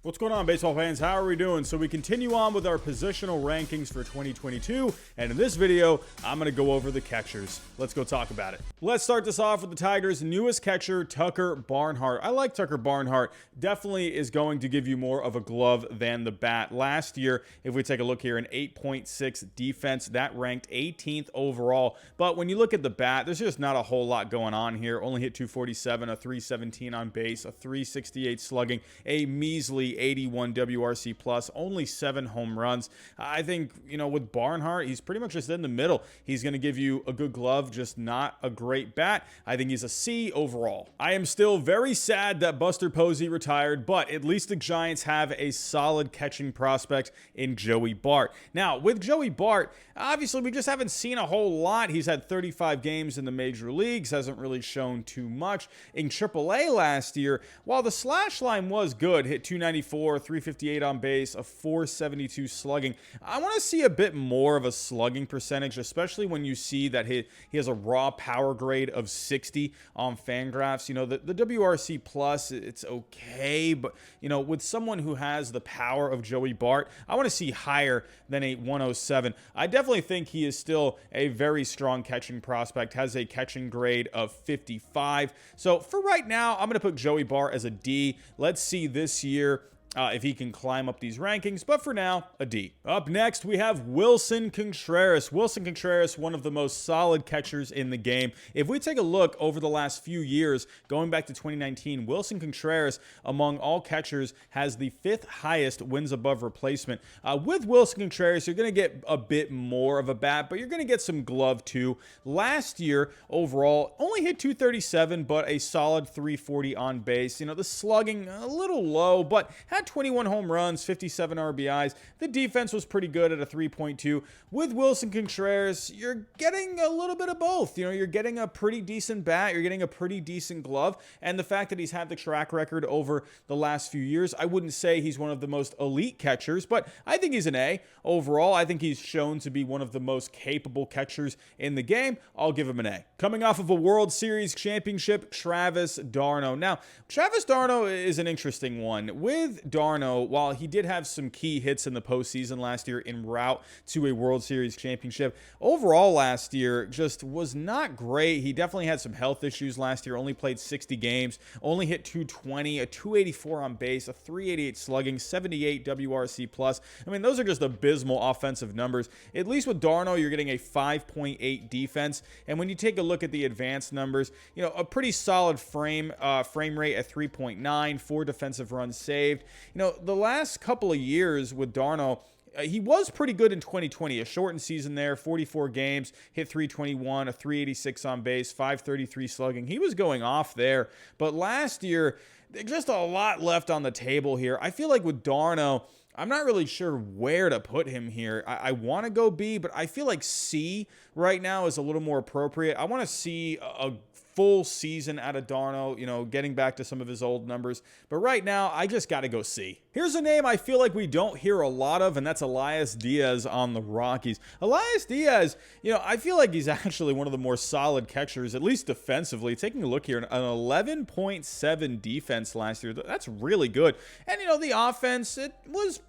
What's going on, baseball fans? How are we doing? So we continue on with our positional rankings for 2022, and in this video, I'm going to go over the catchers. Let's go talk about it. Let's start this off with the Tigers' newest catcher, Tucker Barnhart. I like Tucker Barnhart. Definitely is going to give you more of a glove than the bat. Last year, if we take a look here, an 8.6 defense, that ranked 18th overall. But when you look at the bat, there's just not a whole lot going on here. Only hit 247, a 317 on base, a 368 slugging, a measly 81 WRC plus, only 7 home runs. I think, with Barnhart, he's pretty much just in the middle. He's going to give you a good glove, just not a great bat. I think he's a C overall. I am still very sad that Buster Posey retired, but at least the Giants have a solid catching prospect in Joey Bart. Now, with Joey Bart, obviously we just haven't seen a whole lot. He's had 35 games in the major leagues, hasn't really shown too much. In AAA last year, while the slash line was good, hit 294, 358 on base, a 472 slugging. I want to see a bit more of a slugging percentage, especially when you see that he has a raw power grade of 60 on Fangraphs. The WRC plus, it's okay, but with someone who has the power of Joey Bart, I want to see higher than a 107. I definitely think he is still a very strong catching prospect, has a catching grade of 55. So for right now, I'm going to put Joey Bart as a D. Let's see this year if he can climb up these rankings, but for now, a D. Up next, we have Willson Contreras. Willson Contreras, one of the most solid catchers in the game. If we take a look over the last few years, going back to 2019, Willson Contreras, among all catchers, has the 5th highest wins above replacement. With Willson Contreras, you're going to get a bit more of a bat, but you're going to get some glove too. Last year, overall, only hit 237, but a solid 340 on base. The slugging, a little low, but had 21 home runs, 57 RBIs. The defense was pretty good at a 3.2. With Willson Contreras, you're getting a little bit of both. You're getting a pretty decent bat, you're getting a pretty decent glove, and the fact that he's had the track record over the last few years, I wouldn't say he's one of the most elite catchers, but I think he's an A overall. I think he's shown to be one of the most capable catchers in the game. I'll give him an A. Coming off of a World Series championship, Travis d'Arnaud. Now, Travis d'Arnaud is an interesting one. With Darno, while he did have some key hits in the postseason last year en route to a World Series championship, overall last year just was not great. He definitely had some health issues last year, only played 60 games, only hit 220, a 284 on base, a 388 slugging, 78 WRC plus. I mean, those are just abysmal offensive numbers. At least with Darno, you're getting a 5.8 defense, and when you take a look at the advanced numbers, a pretty solid frame rate at 3.9, 4 defensive runs saved. The last couple of years with Darno, he was pretty good in 2020, a shortened season there, 44 games, hit 321, a 386 on base, 533 slugging. He was going off there, but last year, just a lot left on the table here. I feel like with Darno, I'm not really sure where to put him here. I want to go B, but I feel like C right now is a little more appropriate. I want to see a full season out of Darno, getting back to some of his old numbers. But right now, I just got to go C. Here's a name I feel like we don't hear a lot of, and that's Elias Diaz on the Rockies. Elias Diaz, I feel like he's actually one of the more solid catchers, at least defensively. Taking a look here, an 11.7 defense last year. That's really good. And, the offense, it was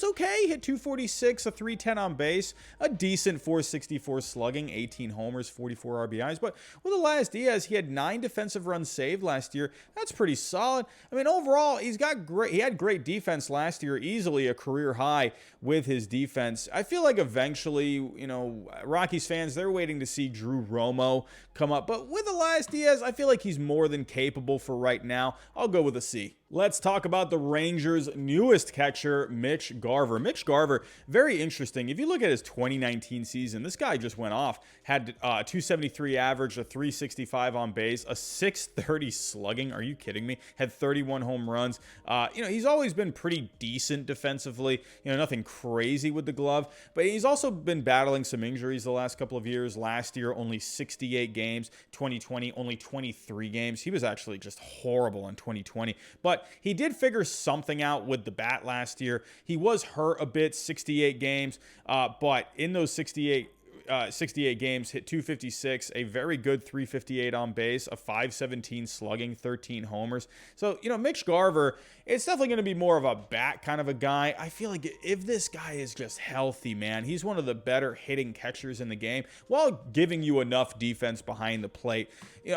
okay. Hit 246, a 310 on base, a decent 464 slugging, 18 homers, 44 RBIs. But with Elias Diaz, he had 9 defensive runs saved last year. That's pretty solid. I mean, overall, he had great defense last year, easily a career high with his defense. I feel like eventually, Rockies fans, they're waiting to see Drew Romo come up. But with Elias Diaz, I feel like he's more than capable for right now. I'll go with a C. Let's talk about the Rangers' newest catcher, Mitch Garver. Mitch Garver, very interesting. If you look at his 2019 season, this guy just went off. Had 273 average, a 365 on base, a 630 slugging. Are you kidding me? Had 31 home runs. He's always been pretty decent defensively. Nothing crazy with the glove. But he's also been battling some injuries the last couple of years. Last year, only 68 games. 2020, only 23 games. He was actually just horrible in 2020. But he did figure something out with the bat last year. He was hurt a bit, 68 games, but in those 68 68 games, hit 256, a very good 358 on base, a 517 slugging, 13 homers. So, Mitch Garver, it's definitely going to be more of a bat kind of a guy. I feel like if this guy is just healthy, man, he's one of the better hitting catchers in the game while giving you enough defense behind the plate.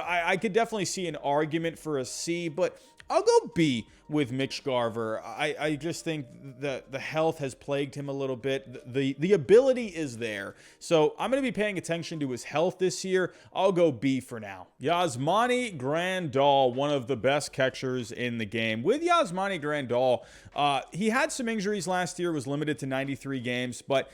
I could definitely see an argument for a C, but I'll go B with Mitch Garver. I just think the health has plagued him a little bit. The ability is there. So I'm going to be paying attention to his health this year. I'll go B for now. Yasmani Grandal, one of the best catchers in the game. With Yasmani Grandal, he had some injuries last year, was limited to 93 games, but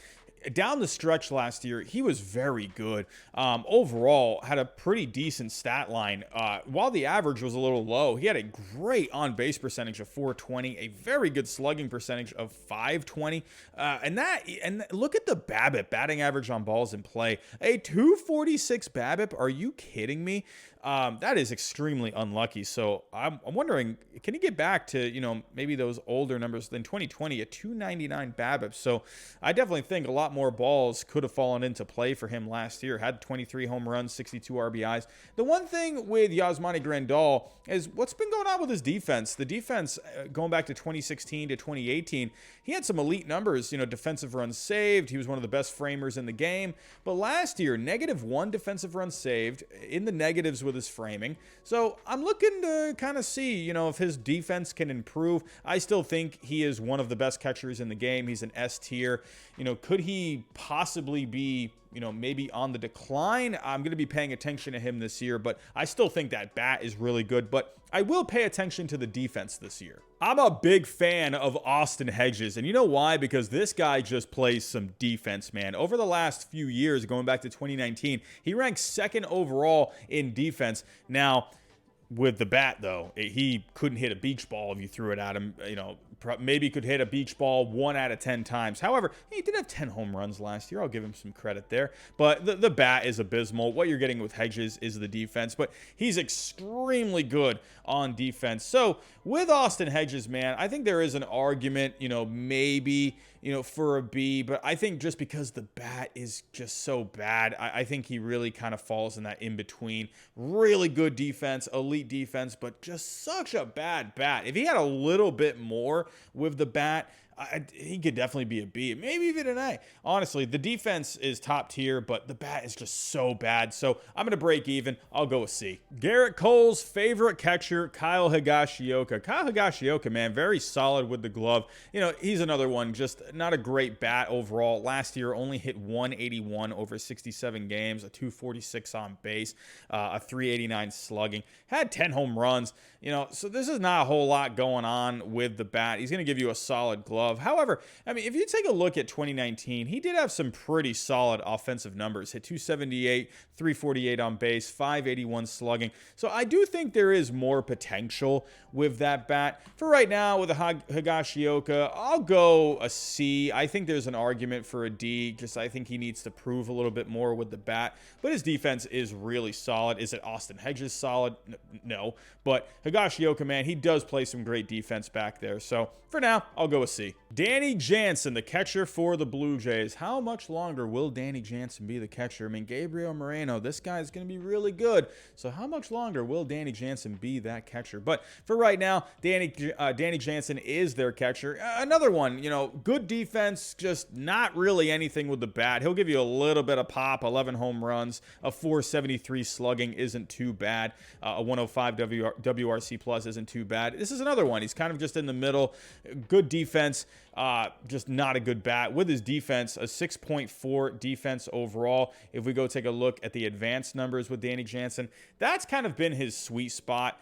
down the stretch last year, he was very good. Overall, had a pretty decent stat line. While the average was a little low, he had a great on-base percentage of 420, a very good slugging percentage of 520. And look at the BABIP, batting average on balls in play. A 246 BABIP? Are you kidding me? That is extremely unlucky. So I'm wondering, can he get back to, maybe those older numbers than 2020, a 299 BABIP? So I definitely think a lot more balls could have fallen into play for him last year. Had 23 home runs, 62 RBIs. The one thing with Yasmani Grandal is what's been going on with his defense. The defense, going back to 2016 to 2018, he had some elite numbers, defensive runs saved. He was one of the best framers in the game. But last year, -1 defensive runs saved, in the negatives with his framing. So I'm looking to kind of see, if his defense can improve. I still think he is one of the best catchers in the game. He's an S tier. Could he possibly be, maybe on the decline? I'm going to be paying attention to him this year, but I still think that bat is really good. But I will pay attention to the defense this year. I'm a big fan of Austin Hedges, and you know why? Because this guy just plays some defense, man. Over the last few years, going back to 2019, he ranks second overall in defense. Now, with the bat, though, he couldn't hit a beach ball if you threw it at him. Maybe could hit a beach ball 1 out of 10 times. However, he did have 10 home runs last year. I'll give him some credit there. But the bat is abysmal. What you're getting with Hedges is the defense. But he's extremely good on defense. So with Austin Hedges, man, I think there is an argument, maybe, for a B. But I think just because the bat is just so bad, I think he really kind of falls in that in-between. Really good defense, elite defense, but just such a bad bat. If he had a little bit more with the bat, he could definitely be a B, maybe even an A. Honestly, the defense is top tier, but the bat is just so bad. So I'm going to break even. I'll go with C. Garrett Cole's favorite catcher, Kyle Higashioka. Kyle Higashioka, man, very solid with the glove. He's another one, just not a great bat overall. Last year, only hit 181 over 67 games, a 246 on base, a 389 slugging. Had 10 home runs. So this is not a whole lot going on with the bat. He's going to give you a solid glove. However, if you take a look at 2019, he did have some pretty solid offensive numbers. Hit 278, 348 on base, 581 slugging. So I do think there is more potential with that bat. For right now, with the Higashioka, I'll go a C. I think there's an argument for a D. Just I think he needs to prove a little bit more with the bat. But his defense is really solid. Is it Austin Hedges solid? No. But Higashioka, man, he does play some great defense back there. So for now, I'll go with C. Danny Jansen, the catcher for the Blue Jays. How much longer will Danny Jansen be the catcher? Gabriel Moreno, this guy is going to be really good. So how much longer will Danny Jansen be that catcher? But for right now, Danny Jansen is their catcher. Another one, good defense, just not really anything with the bat. He'll give you a little bit of pop, 11 home runs, a 473 slugging isn't too bad. A 105 WRC plus isn't too bad. This is another one. He's kind of just in the middle. Good defense, just not a good bat. With his defense, a 6.4 defense overall. If we go take a look at the advanced numbers with Danny Jansen, that's kind of been his sweet spot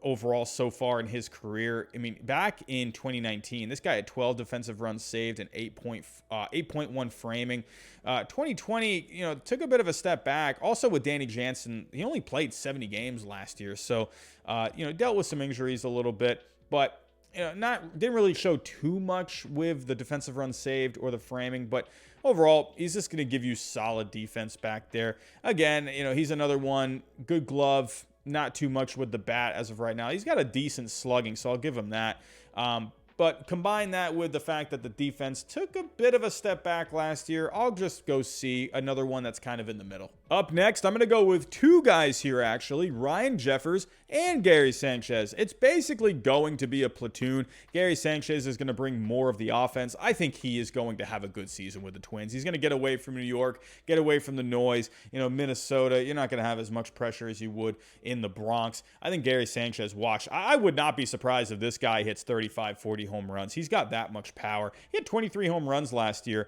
overall so far in his career. Back in 2019, this guy had 12 defensive runs saved and 8.1 framing. 2020, took a bit of a step back. Also with Danny Jansen, he only played 70 games last year. So, dealt with some injuries a little bit, but didn't really show too much with the defensive runs saved or the framing, but overall, he's just going to give you solid defense back there. Again, he's another one, good glove, not too much with the bat as of right now. He's got a decent slugging, so I'll give him that. But But combine that with the fact that the defense took a bit of a step back last year, I'll just go see another one that's kind of in the middle. Up next, I'm going to go with two guys here, actually, Ryan Jeffers and Gary Sanchez. It's basically going to be a platoon. Gary Sanchez is going to bring more of the offense. I think he is going to have a good season with the Twins. He's going to get away from New York, get away from the noise. Minnesota, you're not going to have as much pressure as you would in the Bronx. I think Gary Sanchez, watch. I would not be surprised if this guy hits 35, 40 home runs. He's got that much power. He had 23 home runs last year.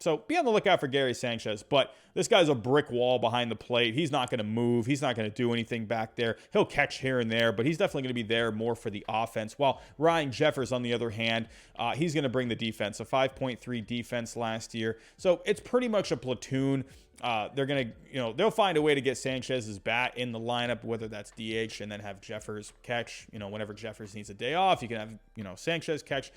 So be on the lookout for Gary Sanchez. But this guy's a brick wall behind the plate. He's not going to move. He's not going to do anything back there. He'll catch here and there, but he's definitely going to be there more for the offense. While Ryan Jeffers, on the other hand, he's going to bring the defense, a 5.3 defense last year. So it's pretty much a platoon. They're going to, they'll find a way to get Sanchez's bat in the lineup, whether that's DH and then have Jeffers catch. Whenever Jeffers needs a day off, you can have, Sanchez catch.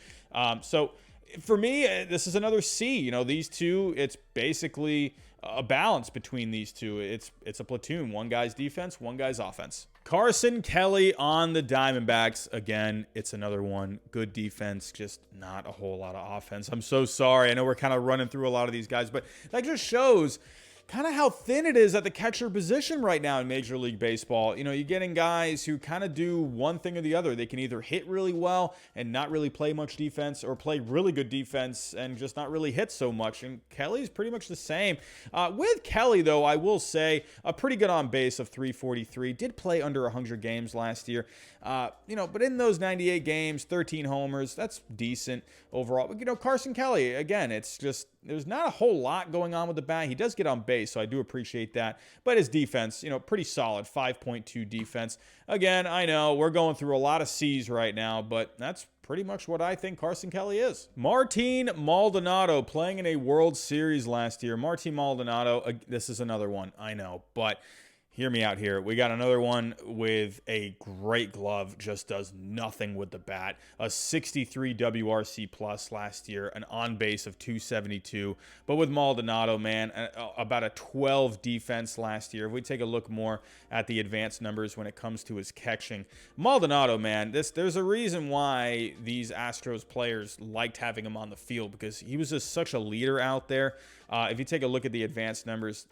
So for me, this is another C. These two, it's basically a balance between these two. It's a platoon. One guy's defense, one guy's offense. Carson Kelly on the Diamondbacks. Again, it's another one. Good defense, just not a whole lot of offense. I'm so sorry. I know we're kind of running through a lot of these guys, but that just shows kind of how thin it is at the catcher position right now in Major League Baseball. You're getting guys who kind of do one thing or the other. They can either hit really well and not really play much defense, or play really good defense and just not really hit so much. And Kelly's pretty much the same. With Kelly, though, I will say a pretty good on base of 343. Did play under 100 games last year. But in those 98 games, 13 homers, that's decent overall. But, Carson Kelly, again, it's just, there's not a whole lot going on with the bat. He does get on base, so I do appreciate that. But his defense, pretty solid, 5.2 defense. Again, I know we're going through a lot of C's right now, but that's pretty much what I think Carson Kelly is. Martin Maldonado playing in a World Series last year. Martin Maldonado, this is another one, I know, but hear me out here. We got another one with a great glove, just does nothing with the bat. A 63 WRC plus last year, an on base of 272. But with Maldonado, man, about a 12 defense last year. If we take a look more at the advanced numbers when it comes to his catching, Maldonado, man, there's a reason why these Astros players liked having him on the field, because he was just such a leader out there. If you take a look at the advanced numbers,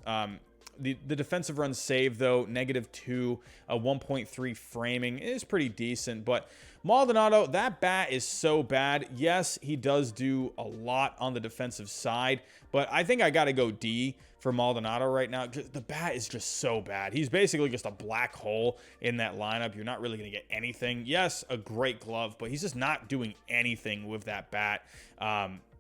the defensive runs saved, though, -2, a 1.3 framing is pretty decent. But Maldonado, that bat is so bad. Yes, he does do a lot on the defensive side, but I think I got to go D for Maldonado right now. The bat is just so bad. He's basically just a black hole in that lineup. You're not really going to get anything. Yes, a great glove, but he's just not doing anything with that bat.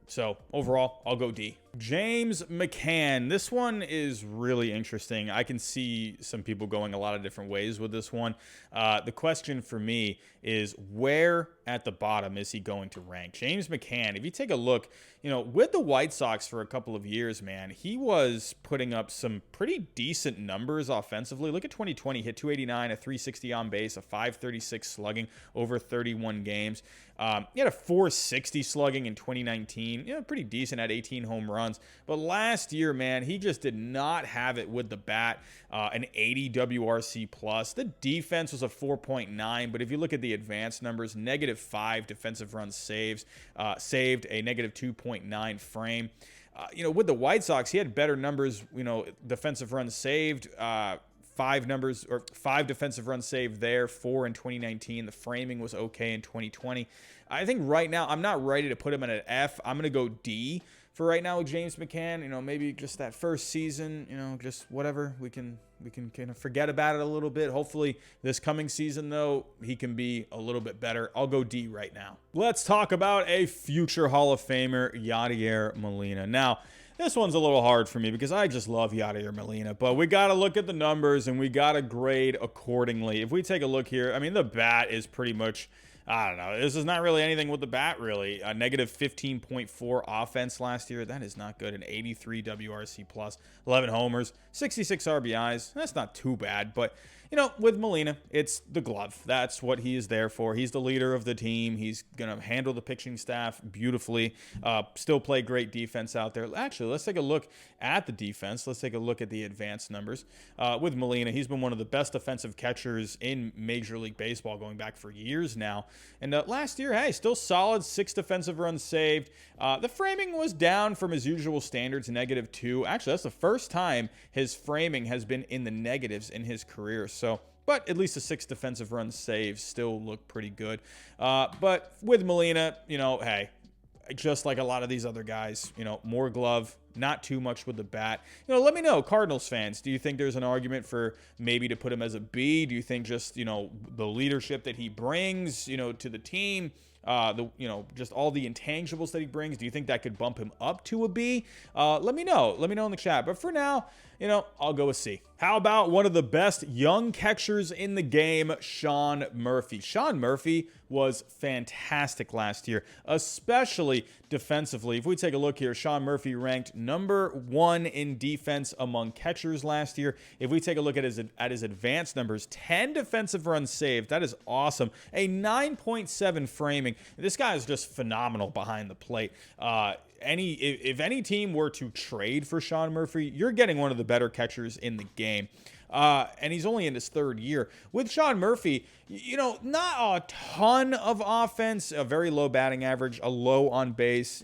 So overall, I'll go D. James McCann. This one is really interesting. I can see some people going a lot of different ways with this one. The question for me is, where at the bottom is he going to rank? James McCann, if you take a look, with the White Sox for a couple of years, man, he was putting up some pretty decent numbers offensively. Look at 2020, hit 289, a 360 on base, a 536 slugging over 31 games. He had a 460 slugging in 2019. Pretty decent at 18 home runs. But last year, man, he just did not have it with the bat. An 80 WRC plus. The defense was a 4.9, but if you look at the advanced numbers, -5 defensive runs saved, a -2.9 frame. With the White Sox, he had better numbers. Defensive runs saved. 5 defensive runs saved there, 4 in 2019. The framing was okay in 2020. I think right now I'm not ready to put him at an F. I'm going to go D for right now with James McCann. Maybe just that first season, just whatever. We can kind of forget about it a little bit. Hopefully this coming season, though, he can be a little bit better. I'll go D right now. Let's talk about a future Hall of Famer, Yadier Molina. Now, this one's a little hard for me because I just love Yadier Molina, but we got to look at the numbers and we got to grade accordingly. If we take a look here, the bat is pretty much, I don't know. This is not really anything with the bat, really. A -15.4 offense last year. That is not good. An 83 WRC plus, 11 homers, 66 RBIs. That's not too bad, but with Molina, it's the glove. That's what he is there for. He's the leader of the team. He's going to handle the pitching staff beautifully. Still play great defense out there. Actually, let's take a look at the defense. Let's take a look at the advanced numbers. With Molina, he's been one of the best defensive catchers in Major League Baseball going back for years now. And last year, hey, still solid, 6 defensive runs saved. The framing was down from his usual standards, -2. Actually, that's the first time his framing has been in the negatives in his career. So, but at least the 6 defensive runs saved still look pretty good. But with Molina, hey, just like a lot of these other guys, more glove, not too much with the bat. Let me know, Cardinals fans, do you think there's an argument for maybe to put him as a B? Do you think just, the leadership that he brings, to the team, just all the intangibles that he brings, do you think that could bump him up to a B? Let me know in the chat. But for now, I'll go with C. How about one of the best young catchers in the game, Sean Murphy? Sean Murphy was fantastic last year, especially defensively. If we take a look here, Sean Murphy ranked #1 in defense among catchers last year. If we take a look at his advanced numbers, 10 defensive runs saved. That is awesome. A 9.7 framing. This guy is just phenomenal behind the plate. If any team were to trade for Sean Murphy, you're getting one of the better catchers in the game. And he's only in his 3rd year. With Sean Murphy, not a ton of offense, a very low batting average, a low on base,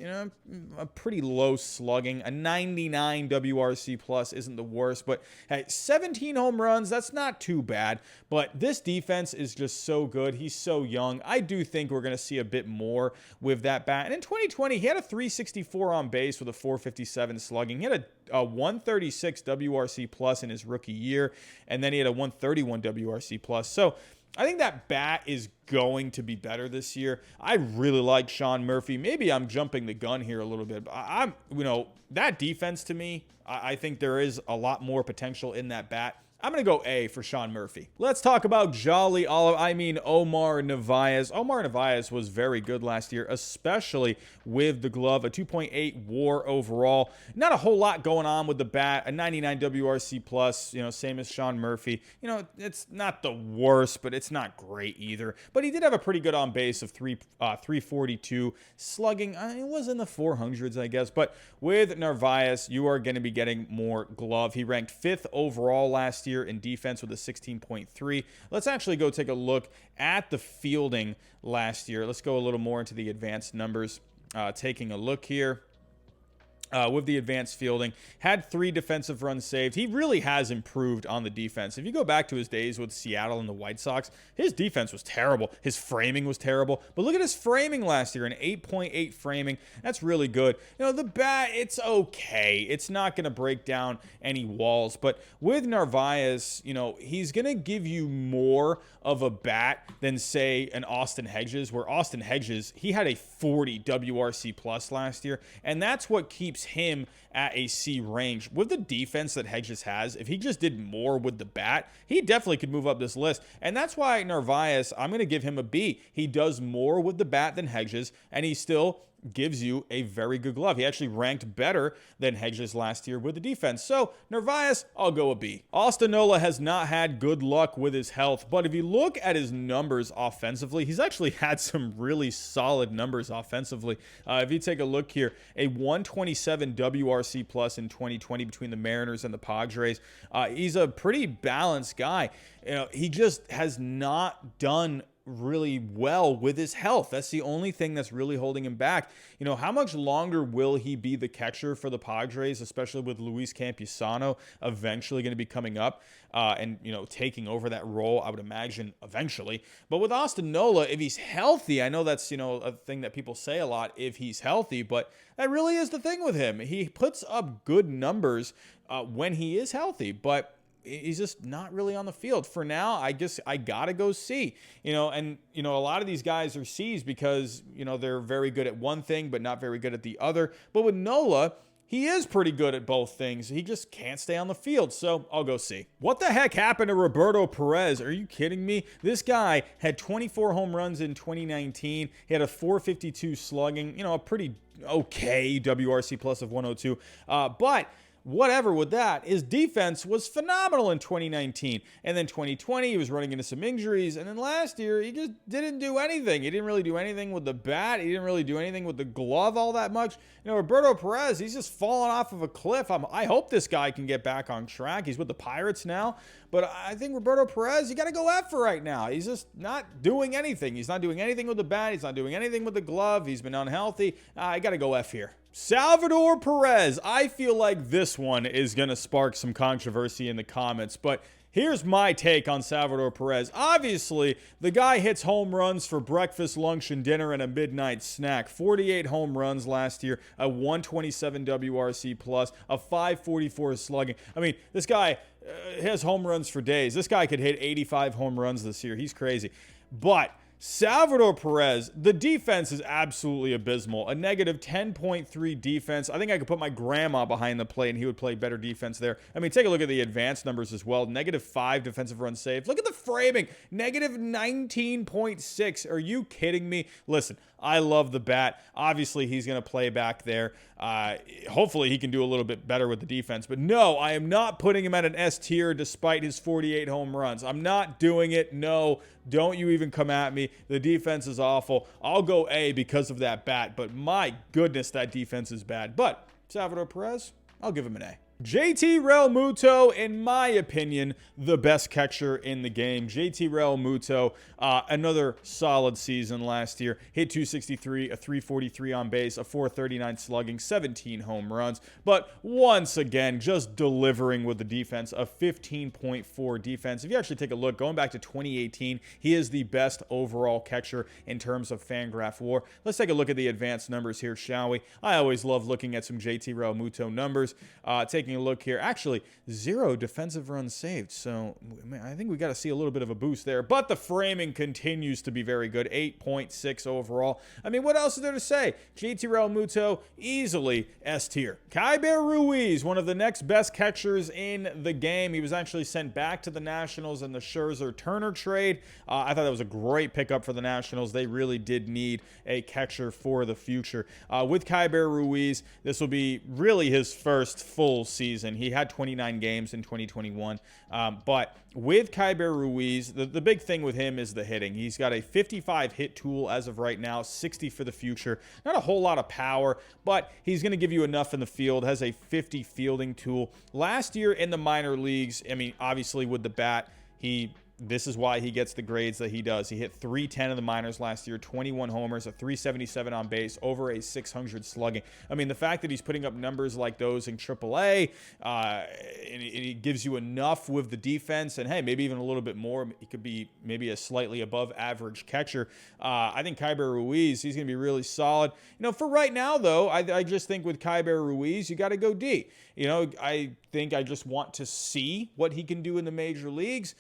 a pretty low slugging, a 99 WRC plus isn't the worst, but hey, 17 home runs, that's not too bad. But this defense is just so good. He's so young. I do think we're going to see a bit more with that bat. And in 2020, he had a 364 on base with a 457 slugging. He had a 136 WRC plus in his rookie year, and then he had a 131 WRC plus. So I think that bat is going to be better this year. I really like Sean Murphy. Maybe I'm jumping the gun here a little bit, but that defense to me, I think there is a lot more potential in that bat. I'm going to go A for Sean Murphy. Let's talk about Omar Narvaez. Omar Narvaez was very good last year, especially with the glove, a 2.8 WAR overall. Not a whole lot going on with the bat, a 99 WRC plus, same as Sean Murphy. It's not the worst, but it's not great either. But he did have a pretty good on base of 342 slugging. It was in the 400s, I guess. But with Narvaez, you are going to be getting more glove. He ranked 5th overall last year in defense with a 16.3. Let's actually go take a look at the fielding last year. Let's go a little more into the advanced numbers. Taking a look here. With the advanced fielding, had 3 defensive runs saved. He really has improved on the defense. If you go back to his days with Seattle and the White Sox, his defense was terrible. His framing was terrible. But look at his framing last year, an 8.8 framing. That's really good. The bat, it's okay. It's not going to break down any walls. But with Narvaez, he's going to give you more of a bat than, say, an Austin Hedges, where Austin Hedges, he had a 40 WRC plus last year. And that's what keeps him at a C range. With the defense that Hedges has, if he just did more with the bat, he definitely could move up this list. And that's why Narvaez, I'm going to give him a B. He does more with the bat than Hedges, and he still gives you a very good glove. He actually ranked better than Hedges last year with the defense. So Narvaez, I'll go a B. Austin Nola has not had good luck with his health, but if you look at his numbers offensively, he's actually had some really solid numbers offensively. If you take a look here, a 127 WRC plus in 2020 between the Mariners and the Padres. He's a pretty balanced guy. He just has not done really well with his health. That's the only thing that's really holding him back. How much longer will he be the catcher for the Padres, especially with Luis Campusano eventually going to be coming up and taking over that role, I would imagine, eventually. But with Austin Nola, if he's healthy, I know that's a thing that people say a lot, if he's healthy, but that really is the thing with him. He puts up good numbers when he is healthy, but he's just not really on the field. For now, I guess I gotta go C. A lot of these guys are C's because, they're very good at one thing, but not very good at the other. But with Nola, he is pretty good at both things. He just can't stay on the field, so I'll go C. What the heck happened to Roberto Perez? Are you kidding me? This guy had 24 home runs in 2019. He had a 452 slugging, a pretty okay WRC plus of 102. But whatever with that. His defense was phenomenal in 2019. And then 2020, he was running into some injuries. And then last year, he just didn't do anything. He didn't really do anything with the bat. He didn't really do anything with the glove all that much. Roberto Perez, he's just fallen off of a cliff. I hope this guy can get back on track. He's with the Pirates now. But I think Roberto Perez, you got to go F for right now. He's just not doing anything. He's not doing anything with the bat. He's not doing anything with the glove. He's been unhealthy. I got to go F here. Salvador Perez. I feel like this one is going to spark some controversy in the comments, but here's my take on Salvador Perez. Obviously, the guy hits home runs for breakfast, lunch, and dinner and a midnight snack. 48 home runs last year, a 127 WRC plus, a 544 slugging. I mean, this guy has home runs for days. This guy could hit 85 home runs this year. He's crazy. But Salvador Perez, the defense is absolutely abysmal. A negative 10.3 defense. I think I could put my grandma behind the plate and he would play better defense there. I mean, take a look at the advanced numbers as well. Negative 5 defensive runs saved. Look at the framing. Negative 19.6. Are you kidding me? Listen, I love the bat. Obviously, he's going to play back there. Hopefully, he can do a little bit better with the defense. But no, I am not putting him at an S tier despite his 48 home runs. I'm not doing it. No, don't you even come at me. The defense is awful. I'll go A because of that bat. But my goodness, that defense is bad. But Salvador Perez, I'll give him an A. JT Realmuto, in my opinion, the best catcher in the game. JT Realmuto, another solid season last year. Hit 263, a 343 on base, a 439 slugging, 17 home runs. But once again, just delivering with the defense, a 15.4 defense. If you actually take a look, going back to 2018, he is the best overall catcher in terms of Fangraph WAR. Let's take a look at the advanced numbers here, shall we? I always love looking at some JT Realmuto numbers. Taking a look here, actually 0 defensive runs saved, so I think we got to see a little bit of a boost there, but the framing continues to be very good. 8.6 overall. I mean, what else is there to say? JT Realmuto, easily S tier. Yadier Ruiz, one of the next best catchers in the game. He was actually sent back to the Nationals in the Scherzer-Turner trade. I thought that was a great pickup for the Nationals. They really did need a catcher for the future. With Yadier Ruiz, this will be really his first full season. He had 29 games in 2021, but with Yadier Ruiz, the big thing with him is the hitting. He's got a 55 hit tool as of right now, 60 for the future. Not a whole lot of power, but he's going to give you enough in the field. Has a 50 fielding tool. Last year in the minor leagues, I mean, obviously with the bat, this is why he gets the grades that he does. He hit 310 in the minors last year, 21 homers, a 377 on base, over a 600 slugging. I mean, the fact that he's putting up numbers like those in AAA, and it gives you enough with the defense, and hey, maybe even a little bit more. He could be maybe a slightly above average catcher. I think Yadier Ruiz, he's going to be really solid. For right now, though, I just think with Yadier Ruiz, you got to go D. I think I just want to see what he can do in the major leagues.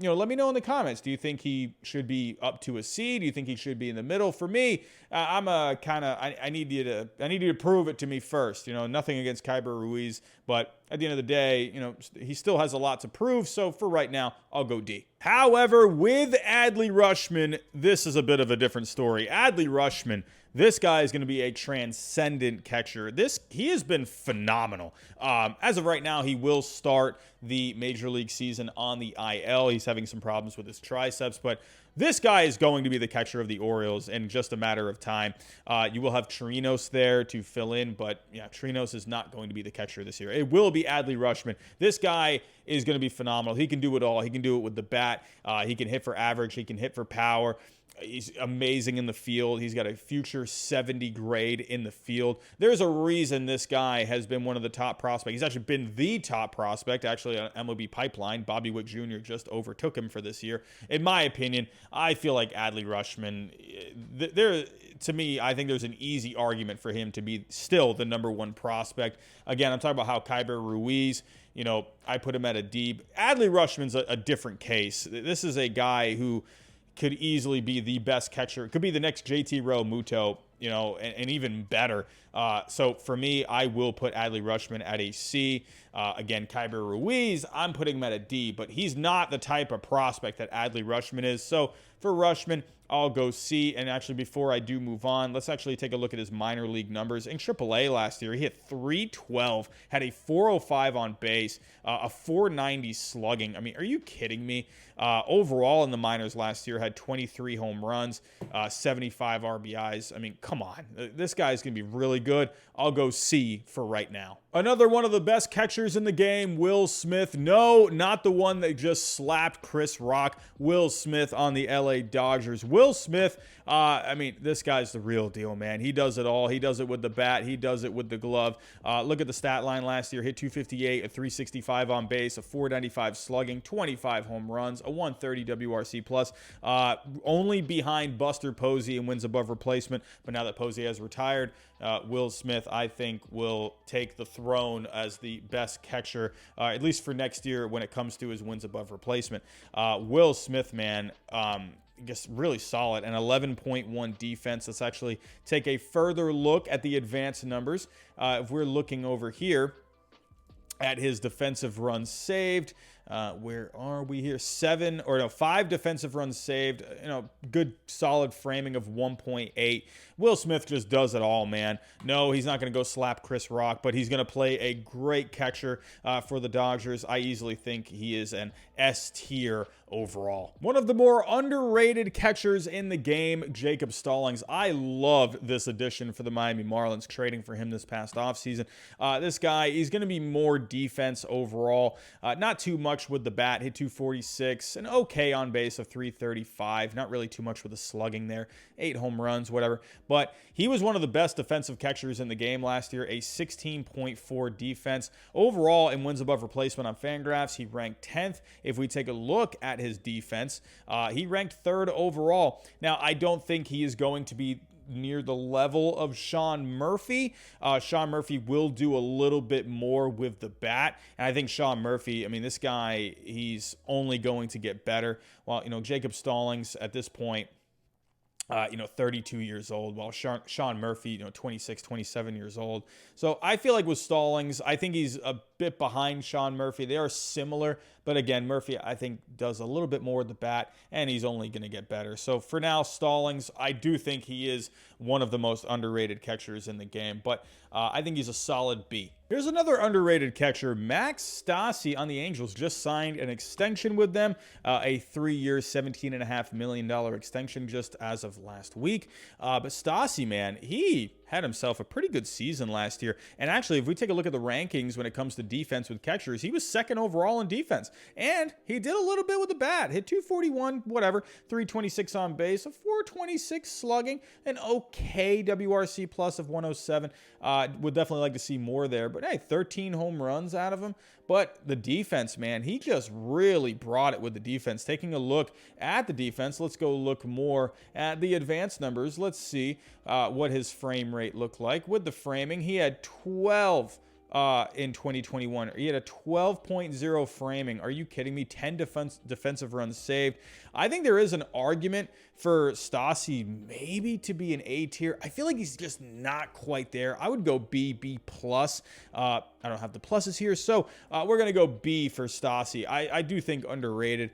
Let me know in the comments. Do you think he should be up to a C? Do you think he should be in the middle? For me, I'm a kind of, I need you to prove it to me first. Nothing against Yadier Ruiz, but at the end of the day, he still has a lot to prove. So for right now, I'll go D. However, with Adley Rushman, this is a bit of a different story. Adley Rushman, this guy is going to be a transcendent catcher. He has been phenomenal. As of right now, he will start the Major League season on the IL. He's having some problems with his triceps, but this guy is going to be the catcher of the Orioles in just a matter of time. You will have Trinos there to fill in, but yeah, Trinos is not going to be the catcher this year. It will be Adley Rushman. This guy is going to be phenomenal. He can do it all. He can do it with the bat. He can hit for average. He can hit for power. He's amazing in the field. He's got a future 70 grade in the field. There's a reason this guy has been one of the top prospects. He's actually been the top prospect, actually, on MLB Pipeline. Bobby Wick Jr. just overtook him for this year. In my opinion, I feel like Adley Rushman, to me, I think there's an easy argument for him to be still the number one prospect. Again, I'm talking about how Yadier Ruiz, I put him at a D. Adley Rushman's a different case. This is a guy who could easily be the best catcher. Could be the next JT Realmuto, and even better. So for me, I will put Adley Rushman at a C. Again, Yadier Ruiz, I'm putting him at a D, but he's not the type of prospect that Adley Rushman is. So For Rushman, I'll go C. And actually, before I do move on, let's actually take a look at his minor league numbers. In AAA last year, he hit .312, had a .405 on base, a .490 slugging. I mean, are you kidding me? Overall in the minors last year, had 23 home runs, 75 RBIs. I mean, come on. This guy's going to be really good. I'll go C for right now. Another one of the best catchers in the game, Will Smith. No, not the one that just slapped Chris Rock. Will Smith on the LA Dodgers. Will Smith, I mean, this guy's the real deal, man. He does it all. He does it with the bat. He does it with the glove. Look at the stat line last year. Hit .258, a .365 on base, a .495 slugging, 25 home runs, a .130 WRC plus. Only behind Buster Posey in wins above replacement. But now that Posey has retired, Will Smith, I think, will take the throne as the best catcher, at least for next year when it comes to his wins above replacement. Will Smith, man, just really solid. An 11.1 defense. Let's actually take a further look at the advanced numbers. If we're looking over here at his defensive runs saved, where are we here? 5 defensive runs saved. Good solid framing of 1.8. Will Smith just does it all, man. No, he's not going to go slap Chris Rock, but he's going to play a great catcher for the Dodgers. I easily think he is an S tier overall. One of the more underrated catchers in the game, Jacob Stallings. I love this addition for the Miami Marlins, trading for him this past offseason. This guy, he's going to be more defense overall. Not too much with the bat. Hit .246, an okay on base of .335. Not really too much with the slugging there. 8 home runs, whatever. But he was one of the best defensive catchers in the game last year, a 16.4 defense. Overall, in wins above replacement on Fangraphs, he ranked 10th. If we take a look at his defense, he ranked 3rd overall. Now, I don't think he is going to be near the level of Sean Murphy. Sean Murphy will do a little bit more with the bat. And I think Sean Murphy, I mean, this guy, he's only going to get better. Well, Jacob Stallings at this point, 32 years old, while Sean Murphy, 26, 27 years old. So I feel like with Stallings, I think he's a bit behind Sean Murphy. They are similar, but again, Murphy, I think, does a little bit more with the bat, and he's only going to get better. So for now, Stallings, I do think he is one of the most underrated catchers in the game, but I think he's a solid B. Here's another underrated catcher, Max Stassi on the Angels. Just signed an extension with them, a 3-year, $17.5 million extension just as of last week. But Stassi, man, he had himself a pretty good season last year. And actually, if we take a look at the rankings when it comes to defense with catchers, he was 2nd overall in defense. And he did a little bit with the bat. Hit .241, whatever, .326 on base, a .426 slugging, an okay WRC plus of 107. Would definitely like to see more there. But hey, 13 home runs out of him. But the defense, man, he just really brought it with the defense. Taking a look at the defense, let's go look more at the advanced numbers. Let's see what his frame rate looked like. With the framing, he had 12 in 2021. He had a 12.0 framing. Are you kidding me? 10 defensive runs saved. I think there is an argument for Stassi maybe to be an A tier. I feel like he's just not quite there. I would go B, B+. I don't have the pluses here, so we're going to go B for Stassi. I do think underrated.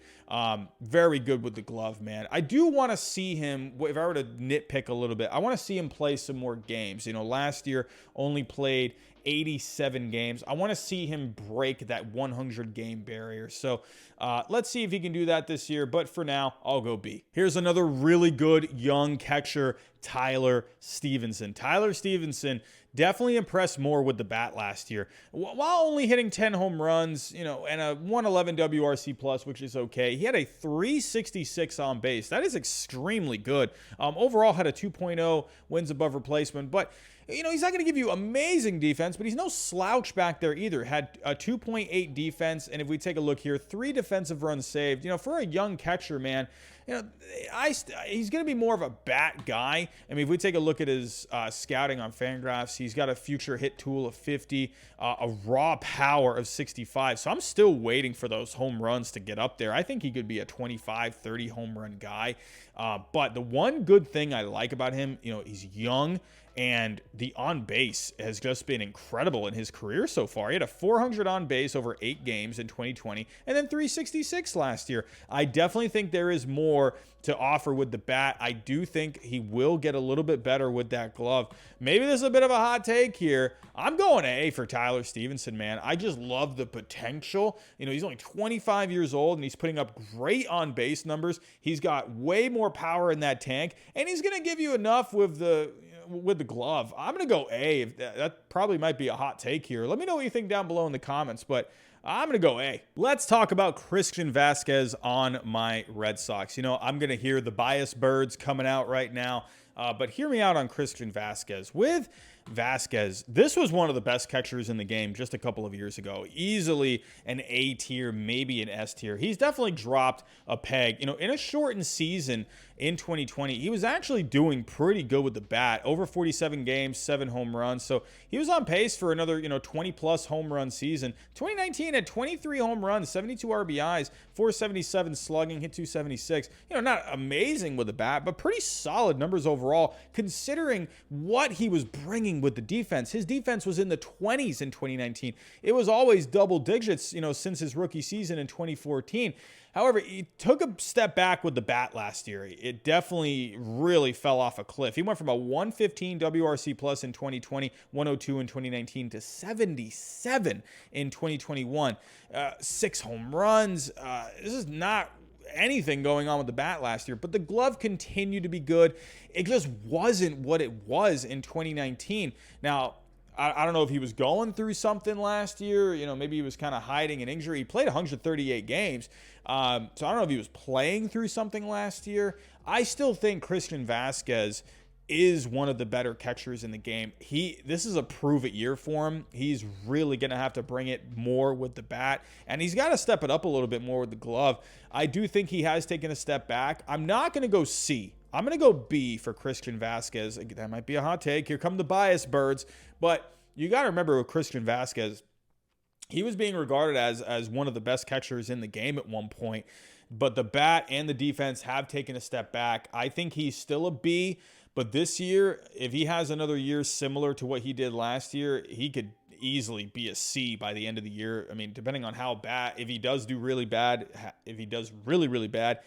Very good with the glove, man. I do want to see him, if I were to nitpick a little bit, I want to see him play some more games. Last year only played 87 games. I want to see him break that 100-game barrier. So let's see if he can do that this year. But for now, I'll go B. Here's another really good young catcher, Tyler Stevenson. Tyler Stevenson definitely impressed more with the bat last year. While only hitting 10 home runs, and a 111 WRC plus, which is okay. He had a 366 on base. That is extremely good. Overall had a 2.0 wins above replacement, but he's not going to give you amazing defense, but he's no slouch back there either. Had a 2.8 defense, and if we take a look here, 3 defensive runs saved. For a young catcher, man, he's going to be more of a bat guy. I mean, if we take a look at his scouting on Fangraphs, he's got a future hit tool of 50, a raw power of 65. So I'm still waiting for those home runs to get up there. I think he could be a 25, 30 home run guy. But the one good thing I like about him, he's young And the on base has just been incredible in his career so far. He had a 400 on base over 8 games in 2020 and then 366 last year. I definitely think there is more to offer with the bat. I do think he will get a little bit better with that glove. Maybe this is a bit of a hot take here. I'm going A for Tyler Stevenson, man. I just love the potential. You know, he's only 25 years old and he's putting up great on base numbers. He's got way more power in that tank, and he's going to give you enough with the glove. I'm going to go A. That probably might be a hot take here. Let me know what you think down below in the comments, but I'm going to go A. Let's talk about Christian Vasquez on my Red Sox. You know, I'm going to hear the bias birds coming out right now, but hear me out on Christian Vasquez. With Vasquez, this was one of the best catchers in the game just a couple of years ago. Easily an A tier, maybe an S tier. He's definitely dropped a peg. You know, in a shortened season in 2020, he was actually doing pretty good with the bat. Over 47 games, 7 home runs. So he was on pace for another, 20 plus home run season. 2019 had 23 home runs, 72 RBIs, 477 slugging, hit 276. Not amazing with the bat, but pretty solid numbers overall, considering what he was bringing with the defense. His defense was in the 20s in 2019. It was always double digits, since his rookie season in 2014. However, he took a step back with the bat last year. It definitely really fell off a cliff. He went from a 115 WRC plus in 2020, 102 in 2019 to 77 in 2021. 6 home runs. This is not anything going on with the bat last year, but the glove continued to be good. It just wasn't what it was in 2019. Now, I don't know if he was going through something last year. Maybe he was kind of hiding an injury. He played 138 games. So I don't know if he was playing through something last year. I still think Christian Vasquez is one of the better catchers in the game. This is a prove-it year for him. He's really going to have to bring it more with the bat, and he's got to step it up a little bit more with the glove. I do think he has taken a step back. I'm not going to go C. I'm going to go B for Christian Vasquez. That might be a hot take. Here come the bias birds. But you got to remember with Christian Vasquez, he was being regarded as one of the best catchers in the game at one point. But the bat and the defense have taken a step back. I think he's still a B. But this year, if he has another year similar to what he did last year, he could easily be a C by the end of the year. I mean, depending on how bad, if he does do really bad, if he does really, really bad,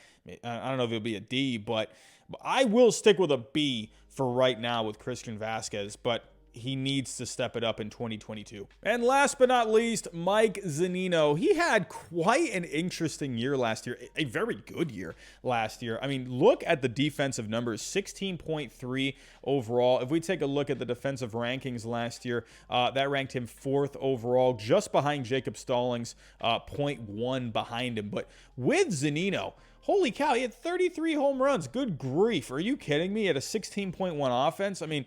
I don't know if it'll be a D, but I will stick with a B for right now with Christian Vasquez, but he needs to step it up in 2022. And last but not least, Mike Zunino. He had quite an interesting year last year, a very good year last year. I mean, look at the defensive numbers, 16.3 overall. If we take a look at the defensive rankings last year, that ranked him 4th overall, just behind Jacob Stallings, 0.1 behind him. But with Zunino, holy cow, he had 33 home runs. Good grief. Are you kidding me? He had a 16.1 offense. I mean,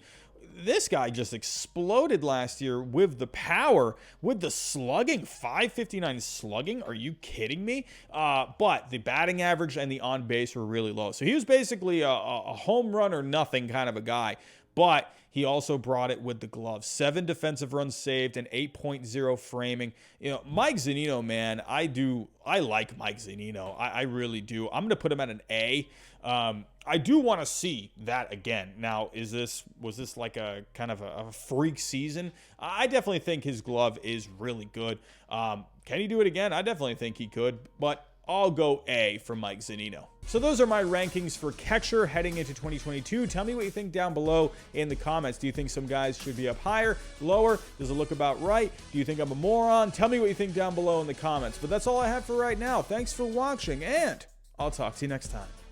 this guy just exploded last year with the power, with the slugging, 559 slugging. Are you kidding me? But the batting average and the on base were really low. So he was basically a home run or nothing kind of a guy. But he also brought it with the glove. 7 defensive runs saved and 8.0 framing. Mike Zunino, man, I like Mike Zunino. I really do. I'm going to put him at an A. I do want to see that again. Now, was this like a kind of a freak season? I definitely think his glove is really good. Can he do it again? I definitely think he could, but I'll go A for Mike Zunino. So those are my rankings for catcher heading into 2022. Tell me what you think down below in the comments. Do you think some guys should be up higher, lower? Does it look about right? Do you think I'm a moron? Tell me what you think down below in the comments. But that's all I have for right now. Thanks for watching, and I'll talk to you next time.